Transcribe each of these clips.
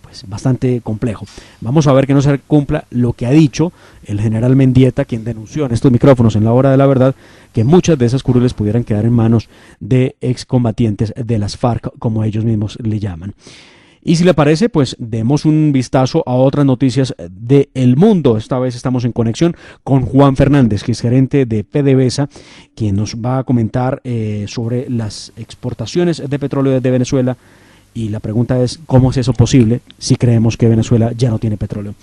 pues bastante complejo. Vamos a ver que no se cumpla lo que ha dicho el general Mendieta, quien denunció en estos micrófonos en la hora de la verdad que muchas de esas curules pudieran quedar en manos de excombatientes de las FARC, como ellos mismos le llaman. Y si le parece, pues demos un vistazo a otras noticias del mundo. Esta vez estamos en conexión con Juan Fernández, que es gerente de PDVSA, quien nos va a comentar sobre las exportaciones de petróleo desde Venezuela. Y la pregunta es, ¿cómo es eso posible si creemos que Venezuela ya no tiene petróleo?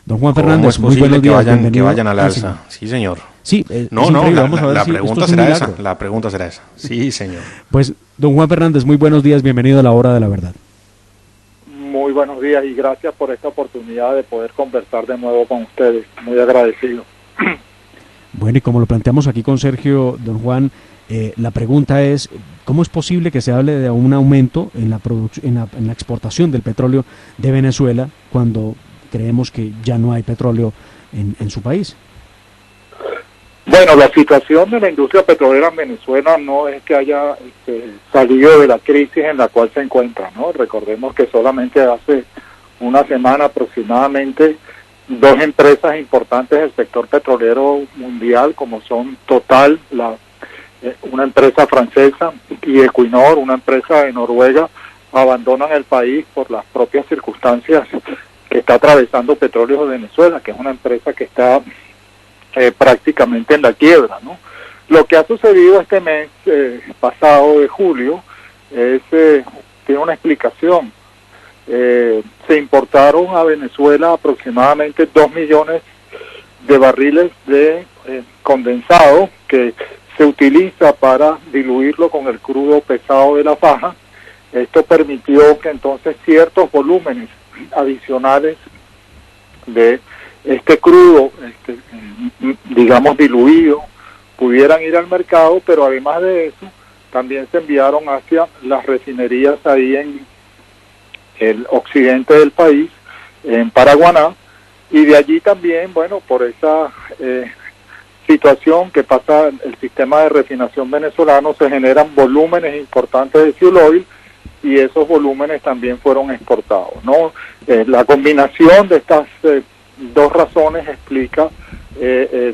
Don Juan Fernández, muy buenos días. Que vayan al alza. Sí, señor. Sí, la pregunta será esa. La pregunta será esa. Sí, señor. Pues, don Juan Fernández, muy buenos días. Bienvenido a la hora de la verdad. Muy buenos días y gracias por esta oportunidad de poder conversar de nuevo con ustedes. Muy agradecido. Bueno, y como lo planteamos aquí con Sergio, don Juan, la pregunta es, ¿cómo es posible que se hable de un aumento en la exportación del petróleo de Venezuela cuando creemos que ya no hay petróleo en su país? Bueno, la situación de la industria petrolera en Venezuela no es que haya salido de la crisis en la cual se encuentra, ¿no? Recordemos que solamente hace una semana aproximadamente 2 empresas importantes del sector petrolero mundial, como son Total, una empresa francesa, y Equinor, una empresa de Noruega, abandonan el país por las propias circunstancias que está atravesando Petróleos de Venezuela, que es una empresa que está prácticamente en la quiebra, ¿no? Lo que ha sucedido este mes pasado de julio tiene una explicación. Se importaron a Venezuela aproximadamente 2 millones de barriles de condensado que se utiliza para diluirlo con el crudo pesado de la faja. Esto permitió que entonces ciertos volúmenes adicionales de este crudo, digamos diluido, pudieran ir al mercado, pero además de eso, también se enviaron hacia las refinerías ahí en el occidente del país, en Paraguaná, y de allí también, bueno, por esa situación que pasa el sistema de refinación venezolano, se generan volúmenes importantes de fuel oil, y esos volúmenes también fueron exportados, ¿no? La combinación de estas 2 razones explica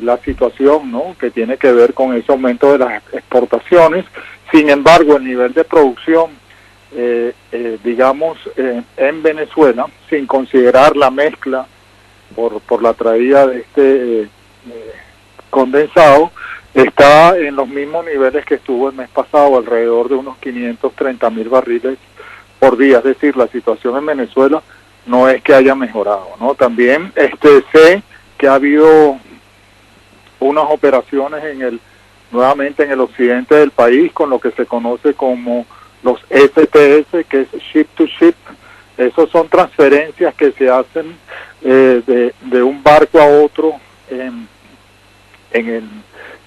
la situación, ¿no?, que tiene que ver con ese aumento de las exportaciones. Sin embargo, el nivel de producción, en Venezuela, sin considerar la mezcla por la traída de este condensado, está en los mismos niveles que estuvo el mes pasado, alrededor de unos 530.000 barriles por día. Es decir, la situación en Venezuela no es que haya mejorado, ¿no? También sé que ha habido unas operaciones nuevamente en el occidente del país, con lo que se conoce como los STS, que es Ship to Ship. Esos son transferencias que se hacen de un barco a otro en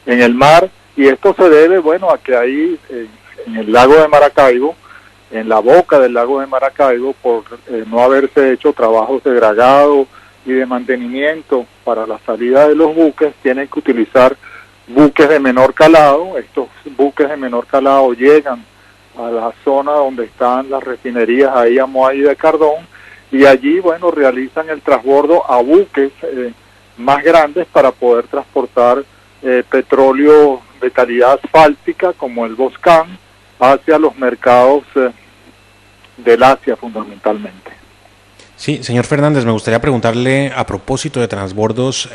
el mar, y esto se debe, bueno, a que ahí en el lago de Maracaibo, en la boca del lago de Maracaibo, por no haberse hecho trabajos de dragado y de mantenimiento para la salida de los buques, tienen que utilizar buques de menor calado. Estos buques de menor calado llegan a la zona donde están las refinerías ahí a Moai de Cardón, y allí, bueno, realizan el transbordo a buques más grandes para poder transportar petróleo de calidad asfáltica como el Boscán hacia los mercados del Asia fundamentalmente. Sí, señor Fernández, me gustaría preguntarle a propósito de transbordos,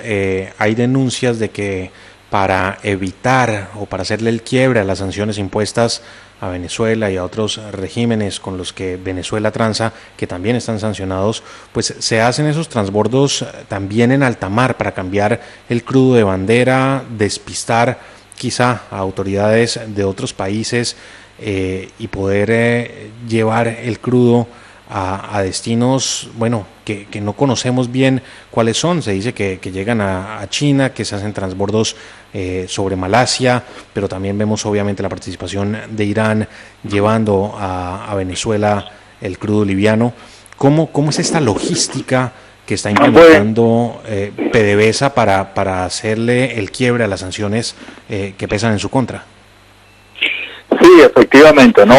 hay denuncias de que para evitar o para hacerle el quiebre a las sanciones impuestas a Venezuela y a otros regímenes con los que Venezuela transa, que también están sancionados, pues se hacen esos transbordos también en alta mar para cambiar el crudo de bandera, despistar quizá a autoridades de otros países y poder llevar el crudo a destinos, bueno, que no conocemos bien cuáles son. Se dice que llegan a China, que se hacen transbordos sobre Malasia, pero también vemos obviamente la participación de Irán llevando a Venezuela el crudo liviano. ¿Cómo es esta logística que está implementando PDVSA para hacerle el quiebre a las sanciones que pesan en su contra? Sí, efectivamente, ¿no?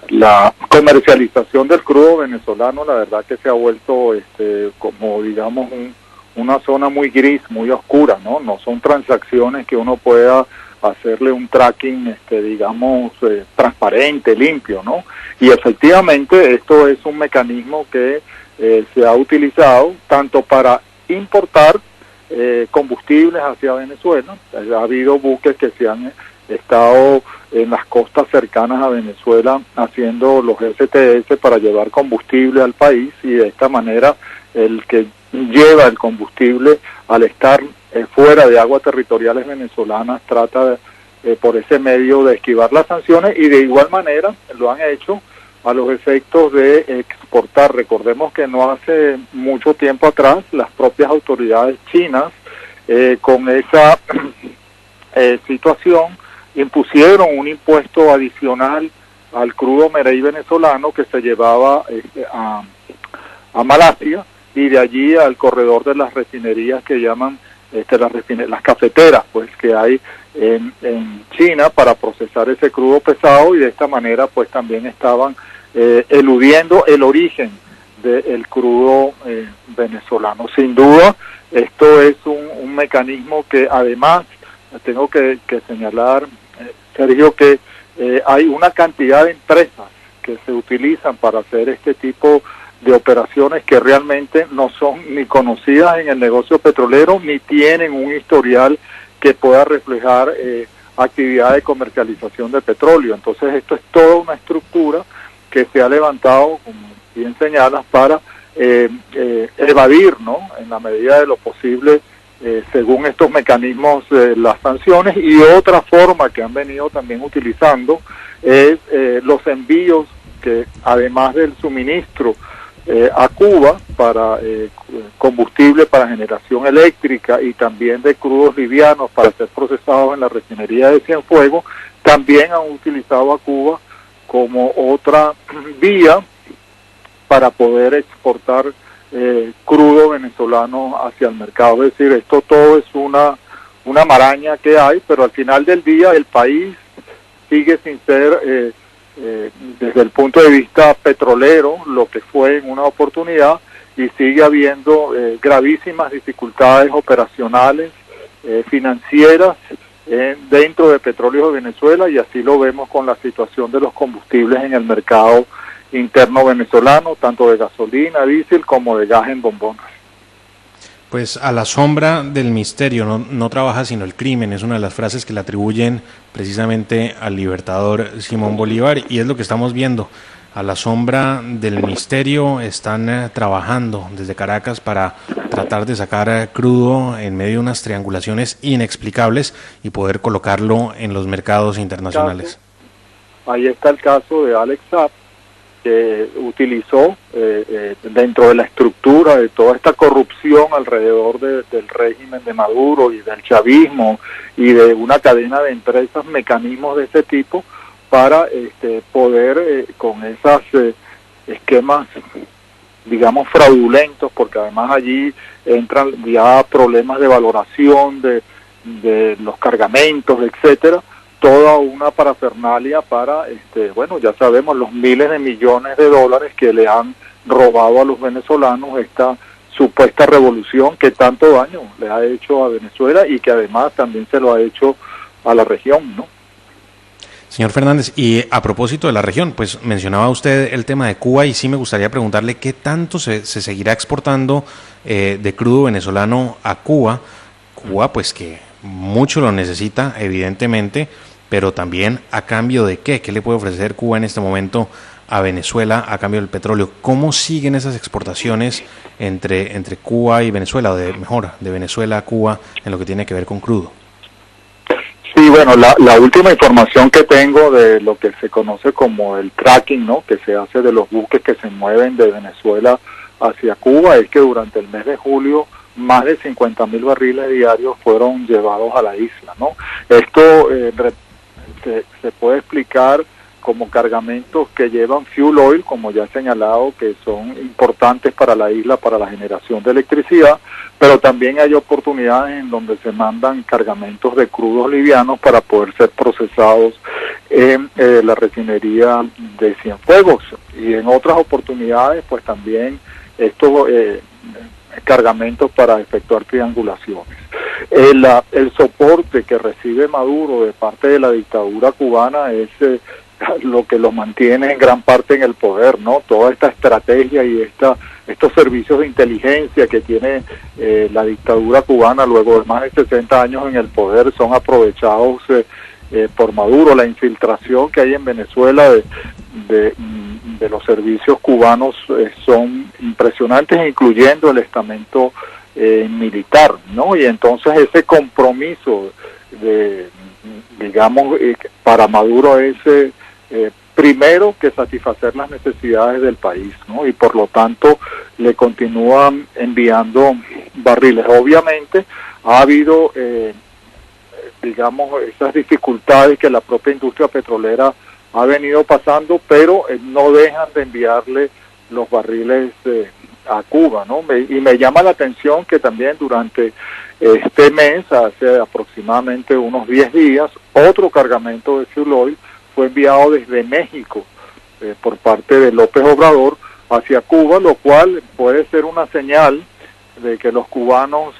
La comercialización del crudo venezolano, la verdad que se ha vuelto como, digamos, una zona muy gris, muy oscura, ¿no? No son transacciones que uno pueda hacerle un tracking, digamos, transparente, limpio, ¿no? Y efectivamente esto es un mecanismo que se ha utilizado tanto para importar combustibles hacia Venezuela. Ha habido buques que se han estado en las costas cercanas a Venezuela haciendo los STS para llevar combustible al país, y de esta manera el que lleva el combustible, al estar fuera de aguas territoriales venezolanas, trata por ese medio de esquivar las sanciones, y de igual manera lo han hecho a los efectos de exportar. Recordemos que no hace mucho tiempo atrás las propias autoridades chinas con esa situación impusieron un impuesto adicional al crudo Merey venezolano que se llevaba a Malasia, y de allí al corredor de las refinerías que llaman las cafeteras, pues, que hay en China para procesar ese crudo pesado, y de esta manera pues también estaban eludiendo el origen del crudo venezolano. Sin duda, esto es un mecanismo que además tengo que señalar, Sergio, que hay una cantidad de empresas que se utilizan para hacer este tipo de operaciones que realmente no son ni conocidas en el negocio petrolero, ni tienen un historial que pueda reflejar actividad de comercialización de petróleo. Entonces esto es toda una estructura que se ha levantado, como bien señalas, para evadir, ¿no?, en la medida de lo posible, según estos mecanismos, las sanciones. Y otra forma que han venido también utilizando es los envíos que, además del suministro a Cuba para combustible para generación eléctrica y también de crudos livianos para ser procesados en la refinería de Cienfuegos, también han utilizado a Cuba como otra vía para poder exportar crudo venezolano hacia el mercado. Es decir, esto todo es una maraña que hay, pero al final del día el país sigue sin ser desde el punto de vista petrolero lo que fue en una oportunidad, y sigue habiendo gravísimas dificultades operacionales, financieras, dentro de Petróleos de Venezuela, y así lo vemos con la situación de los combustibles en el mercado interno venezolano, tanto de gasolina, diésel, como de gas en bombonas. Pues a la sombra del misterio no trabaja sino el crimen, es una de las frases que le atribuyen precisamente al libertador Simón Bolívar, y es lo que estamos viendo. A la sombra del misterio están trabajando desde Caracas para tratar de sacar crudo en medio de unas triangulaciones inexplicables y poder colocarlo en los mercados internacionales. Ahí está el caso de Alex Saab, que utilizó dentro de la estructura de toda esta corrupción alrededor del régimen de Maduro y del chavismo y de una cadena de empresas, mecanismos de ese tipo para poder con esos esquemas, digamos, fraudulentos, porque además allí entran ya problemas de valoración de los cargamentos, etcétera, toda una parafernalia para, bueno, ya sabemos los miles de millones de dólares que le han robado a los venezolanos esta supuesta revolución que tanto daño le ha hecho a Venezuela y que además también se lo ha hecho a la región, ¿no? Señor Fernández, y a propósito de la región, pues mencionaba usted el tema de Cuba, y sí me gustaría preguntarle qué tanto se seguirá exportando de crudo venezolano a Cuba. Cuba, pues que mucho lo necesita, evidentemente, pero también a cambio de qué le puede ofrecer Cuba en este momento a Venezuela a cambio del petróleo. ¿Cómo siguen esas exportaciones entre Cuba y Venezuela, o de Venezuela a Cuba en lo que tiene que ver con crudo? Sí, bueno, la última información que tengo de lo que se conoce como el tracking, ¿no?, que se hace de los buques que se mueven de Venezuela hacia Cuba, es que durante el mes de julio más de 50,000 barriles diarios fueron llevados a la isla, ¿no? Esto se puede explicar como cargamentos que llevan fuel oil, como ya he señalado, que son importantes para la isla, para la generación de electricidad, pero también hay oportunidades en donde se mandan cargamentos de crudos livianos para poder ser procesados en la refinería de Cienfuegos, y en otras oportunidades pues también estos cargamentos para efectuar triangulaciones. El soporte que recibe Maduro de parte de la dictadura cubana es lo que lo mantiene en gran parte en el poder, ¿no? Toda esta estrategia y estos servicios de inteligencia que tiene la dictadura cubana luego de más de 60 años en el poder son aprovechados por Maduro. La infiltración que hay en Venezuela de los servicios cubanos son impresionantes, incluyendo el estamento militar, ¿no? Y entonces ese compromiso digamos, para Maduro es primero que satisfacer las necesidades del país, ¿no? Y por lo tanto le continúan enviando barriles. Obviamente ha habido digamos, esas dificultades que la propia industria petrolera ha venido pasando, pero no dejan de enviarle los barriles a Cuba, ¿no? Y me llama la atención que también durante este mes, hace aproximadamente unos 10 días, otro cargamento de fuel oil fue enviado desde México por parte de López Obrador hacia Cuba, lo cual puede ser una señal de que los cubanos,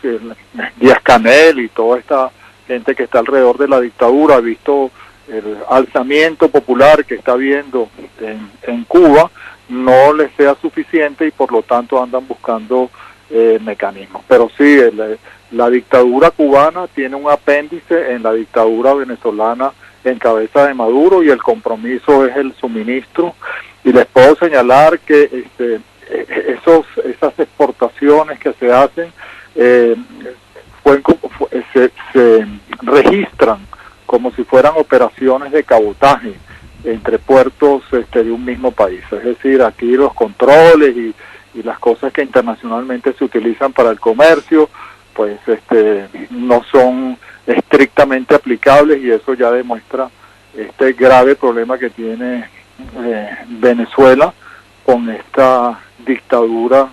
Díaz-Canel y toda esta gente que está alrededor de la dictadura, ha visto el alzamiento popular que está habiendo en Cuba, no les sea suficiente y por lo tanto andan buscando mecanismos. Pero sí, la dictadura cubana tiene un apéndice en la dictadura venezolana en cabeza de Maduro, y el compromiso es el suministro, y les puedo señalar que esas exportaciones que se hacen se registran como si fueran operaciones de cabotaje entre puertos de un mismo país. Es decir, aquí los controles y las cosas que internacionalmente se utilizan para el comercio, pues no son estrictamente aplicables, y eso ya demuestra este grave problema que tiene Venezuela con esta dictadura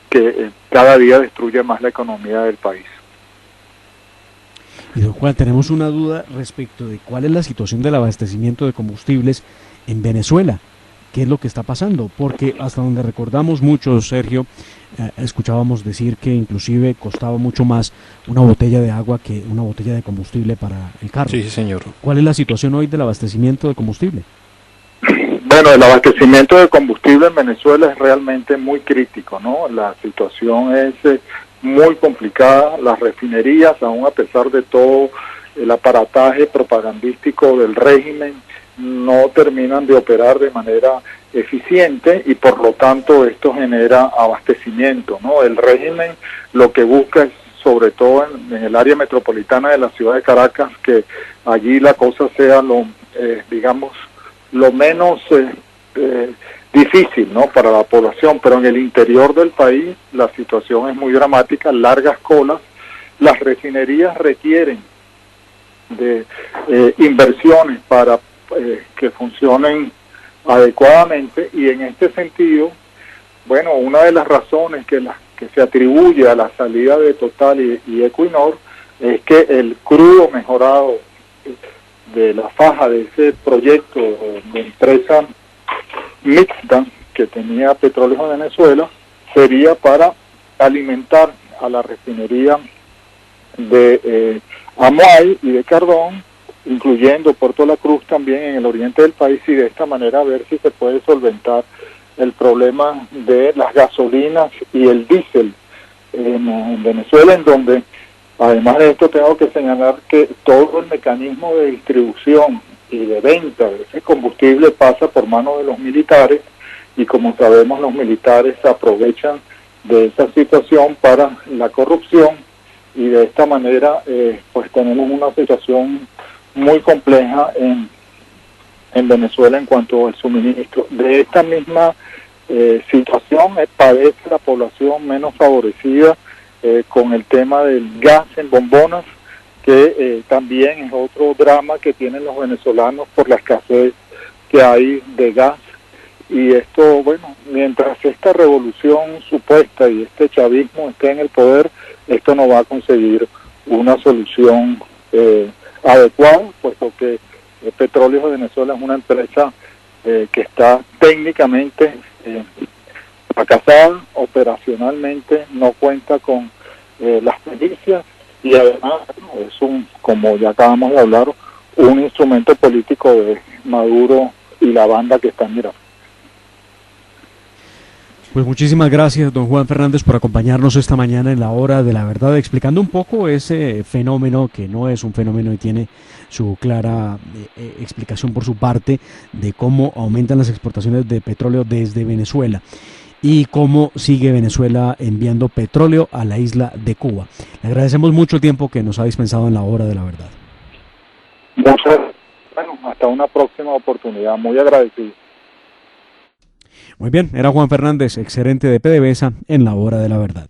que cada día destruye más la economía del país. Y don Juan, tenemos una duda respecto de cuál es la situación del abastecimiento de combustibles en Venezuela. ¿Qué es lo que está pasando? Porque hasta donde recordamos mucho, Sergio, escuchábamos decir que inclusive costaba mucho más una botella de agua que una botella de combustible para el carro. Sí, señor. ¿Cuál es la situación hoy del abastecimiento de combustible? Bueno, el abastecimiento de combustible en Venezuela es realmente muy crítico, ¿no? La situación es muy complicada. Las refinerías, aún a pesar de todo el aparataje propagandístico del régimen, no terminan de operar de manera eficiente, y por lo tanto esto genera abastecimiento, ¿no? El régimen lo que busca es, sobre todo en el área metropolitana de la ciudad de Caracas, que allí la cosa sea digamos, lo menos difícil, ¿no?, para la población, pero en el interior del país la situación es muy dramática, largas colas. Las refinerías requieren de inversiones para que funcionen adecuadamente, y en este sentido, bueno, una de las razones que se atribuye a la salida de Total y Equinor es que el crudo mejorado de la faja de ese proyecto de empresa mixta que tenía Petróleos de Venezuela sería para alimentar a la refinería de Amuay y de Cardón, incluyendo Puerto La Cruz también en el oriente del país, y de esta manera ver si se puede solventar el problema de las gasolinas y el diésel en Venezuela, en donde además de esto tengo que señalar que todo el mecanismo de distribución y de venta de ese combustible pasa por manos de los militares, y como sabemos los militares se aprovechan de esa situación para la corrupción, y de esta manera pues tenemos una situación muy compleja en Venezuela en cuanto al suministro. De esta misma situación padece la población menos favorecida con el tema del gas en bombonas, que también es otro drama que tienen los venezolanos por la escasez que hay de gas. Y esto, bueno, mientras esta revolución supuesta y este chavismo esté en el poder, esto no va a conseguir una solución adecuada, puesto que Petróleos de Venezuela es una empresa que está técnicamente fracasada, operacionalmente no cuenta con las pericias y además es como ya acabamos de hablar, un instrumento político de Maduro y la banda que está en Miraflores. Pues muchísimas gracias, don Juan Fernández, por acompañarnos esta mañana en la hora de la verdad, explicando un poco ese fenómeno, que no es un fenómeno y tiene su clara explicación por su parte, de cómo aumentan las exportaciones de petróleo desde Venezuela y cómo sigue Venezuela enviando petróleo a la isla de Cuba. Le agradecemos mucho el tiempo que nos ha dispensado en la hora de la verdad. Bueno, hasta una próxima oportunidad, muy agradecido. Muy bien, era Juan Fernández, exgerente de PDVSA en la hora de la verdad.